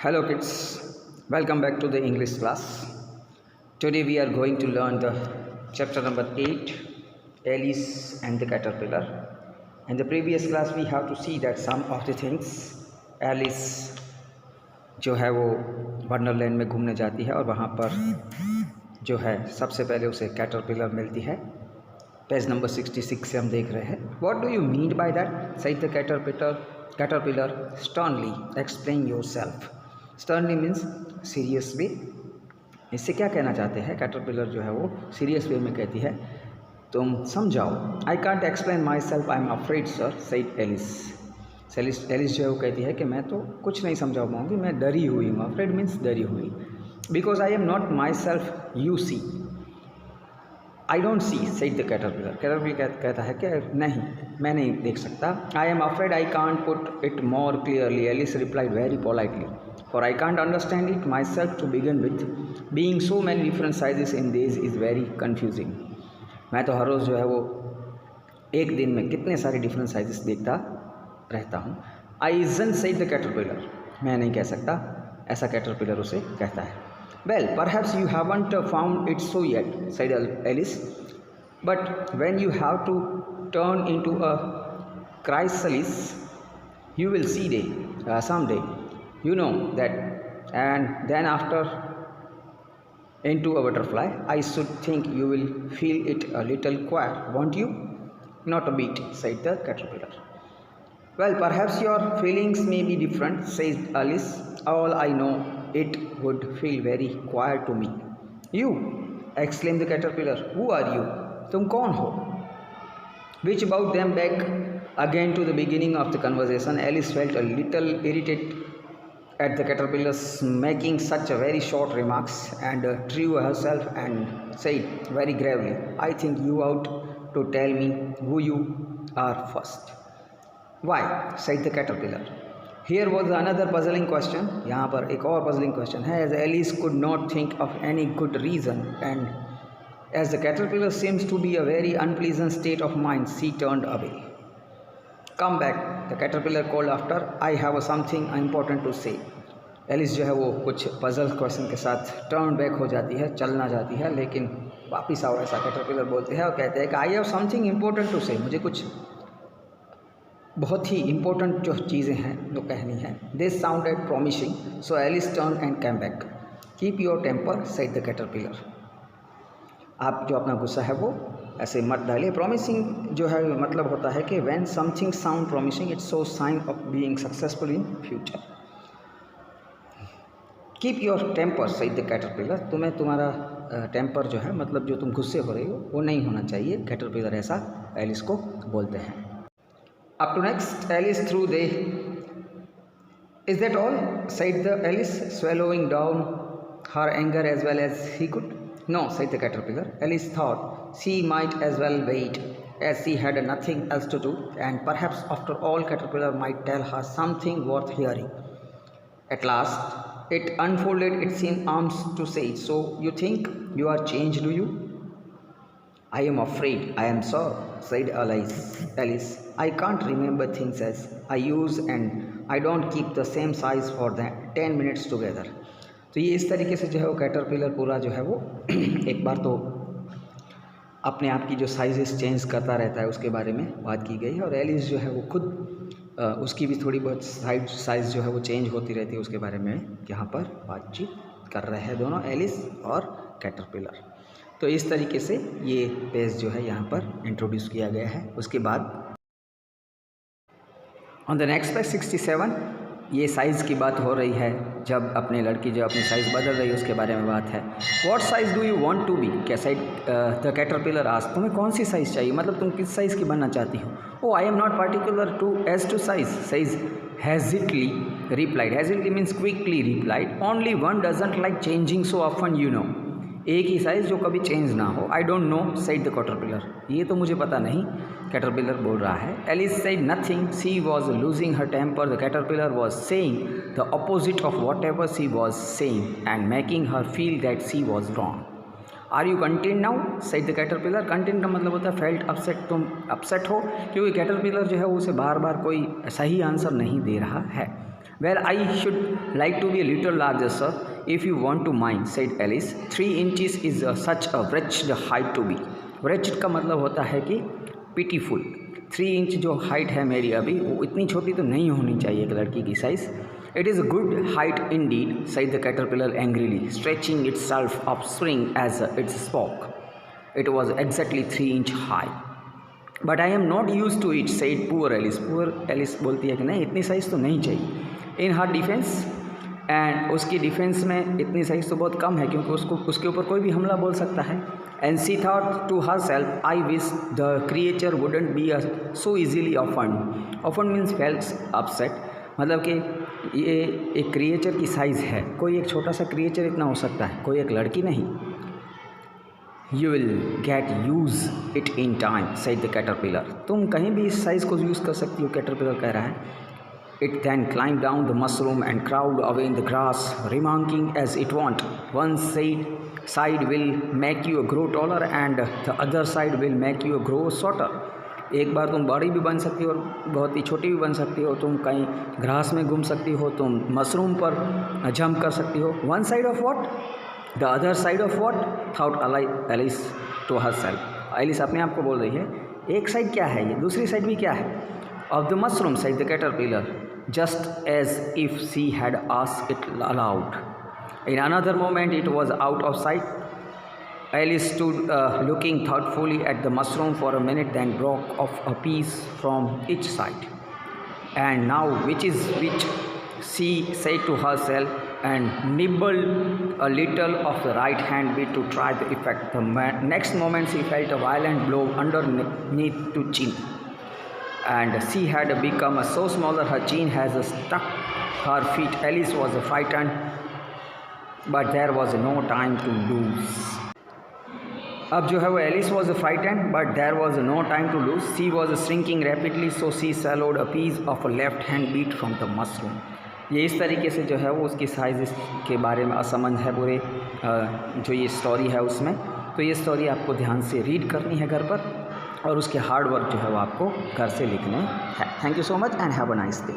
Hello kids, welcome back to the English class. Today we are going to learn the chapter number 8, Alice and the Caterpillar. In the previous class we have to see that some of the things Alice जो है वो Wonderland में घूमने जाती है और वहाँ पर जो है सबसे पहले उसे कैटरपिलर मिलती है. पेज नंबर 66 से हम देख रहे हैं. What do you mean by that? Said the caterpillar sternly. Explain yourself. Sternly means serious way. इससे क्या कहना चाहते हैं? कैटरपिलर जो है वो सीरियस वे में कहती है तुम समझाओ. I can't explain myself, I'm afraid sir, said Alice. Alice जो है वो कहती है कि मैं तो कुछ नहीं समझा पाऊँगी, मैं डरी हुई हूँ. अफ्रेड मीन्स डरी हुई. Because I am not myself you see. I don't see said the caterpillar. Caterpillar कहता है कि नहीं, मैं नहीं देख सकता. I am afraid I can't put it more clearly. Alice replied very politely. For I can't understand it myself to begin with. Being so many different sizes in days is very confusing. मैं तो हर रोज़ जो है वो एक दिन में कितने सारे डिफरेंट साइजेस देखता रहता हूँ. आई इज़न्ट सेड द कैटरपिलर. मैं नहीं कह सकता, ऐसा कैटरपिलर उसे कहता है. Well, perhaps you haven't found it so yet, said Alice. But when you have to turn into a chrysalis, you will see someday. You know that. And then after into a butterfly, I should think you will feel it a little queer, won't you? Not a bit, said the caterpillar. Well, perhaps your feelings may be different, said Alice. All I know, it would feel very quiet to me. You, exclaimed the caterpillar. Who are you? तुम कौन हो? Which brought them back again to the beginning of the conversation. Alice felt a little irritated at the caterpillar's making such a very short remarks and drew herself and said very gravely, I think you ought to tell me who you are first. Why? said the caterpillar. Here was another puzzling question. यहाँ पर एक और puzzling question है. As Alice could not think of any good reason and as the caterpillar seems to be a very unpleasant state of mind, she turned away. Come back, the caterpillar called after. I have something important to say. Alice जो है वो कुछ puzzle question के साथ turn back हो जाती है, चलना चाहती है, लेकिन वापिस आओ ऐसा caterpillar बोलते हैं और कहते हैं कि I have something important to say. मुझे कुछ बहुत ही इम्पोर्टेंट जो चीज़ें हैं जो कहनी है. This sounded promising, so Alice turn and came back. Keep your temper, said the caterpillar. आप जो अपना गुस्सा है वो ऐसे मत डालिए. प्रॉमिसिंग जो है मतलब होता है कि when something sound promising it's so sign of being successful in future. Keep your temper, said the caterpillar. तुम्हें तुम्हारा टेम्पर जो है मतलब जो तुम गुस्से हो रही हो वो नहीं होना चाहिए. कैटरपिलर ऐसा एलिस को बोलते हैं. Up to next, Alice threw the. Is that all? said the Alice, swallowing down her anger as well as he could. No, said the caterpillar. Alice thought she might as well wait, as she had nothing else to do, and perhaps after all caterpillar might tell her something worth hearing. At last, it unfolded its thin arms to say, so you think you are changed, do you? I am afraid I am sore, said Alice. I can't remember things as I use and I don't keep the same size for 10 minutes together. तो ये इस तरीके से जो है वो caterpillar पूरा जो है वो एक बार तो अपने आप की जो साइजेस चेंज करता रहता है उसके बारे में बात की गई है. और एलिस जो है वो खुद उसकी भी थोड़ी बहुत साइज़ जो है वो चेंज होती रहती है उसके बारे में यहाँ पर बातचीत कर रहे हैं दोनों, एलिस और कैटरपिलर. तो इस तरीके से ये पेज जो है यहाँ पर इंट्रोड्यूस किया गया है. उसके बाद ऑन द नेक्स्ट पेज 67 ये साइज़ की बात हो रही है. जब अपने लड़की जो अपनी साइज़ बदल रही है उसके बारे में बात है. What size do you want to be? क्या साइड द कैटरपिलर आस्क्ड. तुम्हें कौन सी साइज़ चाहिए, मतलब तुम किस साइज़ की बनना चाहती हो? Oh I am not particular to size, says hesitantly replied. Hesitantly means quickly replied. Only one doesn't like changing so often, you know. एक ही साइज़ जो कभी चेंज ना हो. I don't know, said the caterpillar. ये तो मुझे पता नहीं, कैटरपिलर बोल रहा है. Alice said nothing. She was losing her temper. The caterpillar was saying the opposite of whatever she was saying and making her feel that she was wrong. Are you content now, said the caterpillar. Content का मतलब होता है felt upset. तुम upset हो क्योंकि caterpillar जो है वो उसे बार बार कोई सही आंसर नहीं दे रहा है. Well, I should like to be a little larger, sir, if you want to mind, said Alice. 3 inches is such a wretched height to be. Wretched का मतलब होता है कि pitiful. 3 इंच जो हाइट है मेरी अभी, वो इतनी छोटी तो नहीं होनी चाहिए एक लड़की की size. It is a good height indeed, said the caterpillar angrily, stretching itself upspring as it spoke. It was exactly 3 inch high. But I am not used to it, said poor Alice. Poor Alice बोलती है कि नहीं, इतनी size तो नहीं चाहिए. In her defense, and उसकी defence में इतनी साइज़ तो बहुत कम है क्योंकि उसके ऊपर कोई भी हमला बोल सकता है. And she thought to herself, I wish the creature wouldn't be so easily offend. Offend means feels upset, मतलब कि ये एक क्रिएचर की साइज़ है, कोई एक छोटा सा क्रिएचर इतना हो सकता है, कोई एक लड़की नहीं. You will get use it in time, said the caterpillar. तुम कहीं भी इस साइज़ को यूज़ कर सकती हो, कैटरपिलर कह रहा है. It then climbed down the mushroom and crawled away in the grass, remarking as it went, one side will make you grow taller and the other side will make you grow shorter. एक बार तुम बड़ी भी बन सकती हो और बहुत ही छोटी भी बन सकती हो. तुम कहीं घास में घूम सकती हो, तुम मशरूम पर जंप कर सकती हो. One side of what, the other side of what, thought Alice to herself. Alice अपने आप को बोल रही है, एक साइड क्या है ये, दूसरी साइड भी क्या है. Of the mushroom, said the caterpillar, just as if she had asked it aloud. In another moment it was out of sight. Alice stood looking thoughtfully at the mushroom for a minute, then broke off a piece from each side. And now which is which, she said to herself, and nibbled a little of the right hand bit to try the effect. The next moment she felt a violent blow underneath the chin. And she had become so small that her chin has stuck her feet. Alice was frightened, but there was no time to lose. अब जो है वो Alice was frightened, but there was no time to lose. She was shrinking rapidly, so she swallowed a piece of a left hand bit from the mushroom. ये इस तरीके से जो है वो उसकी साइज़ के बारे में असमंज है पूरे जो ये स्टोरी है उसमें. तो ये स्टोरी आपको ध्यान से रीड करनी है घर पर, और उसके हार्ड वर्क जो है वो आपको घर से लिखने हैं. Thank you so much and have a nice day.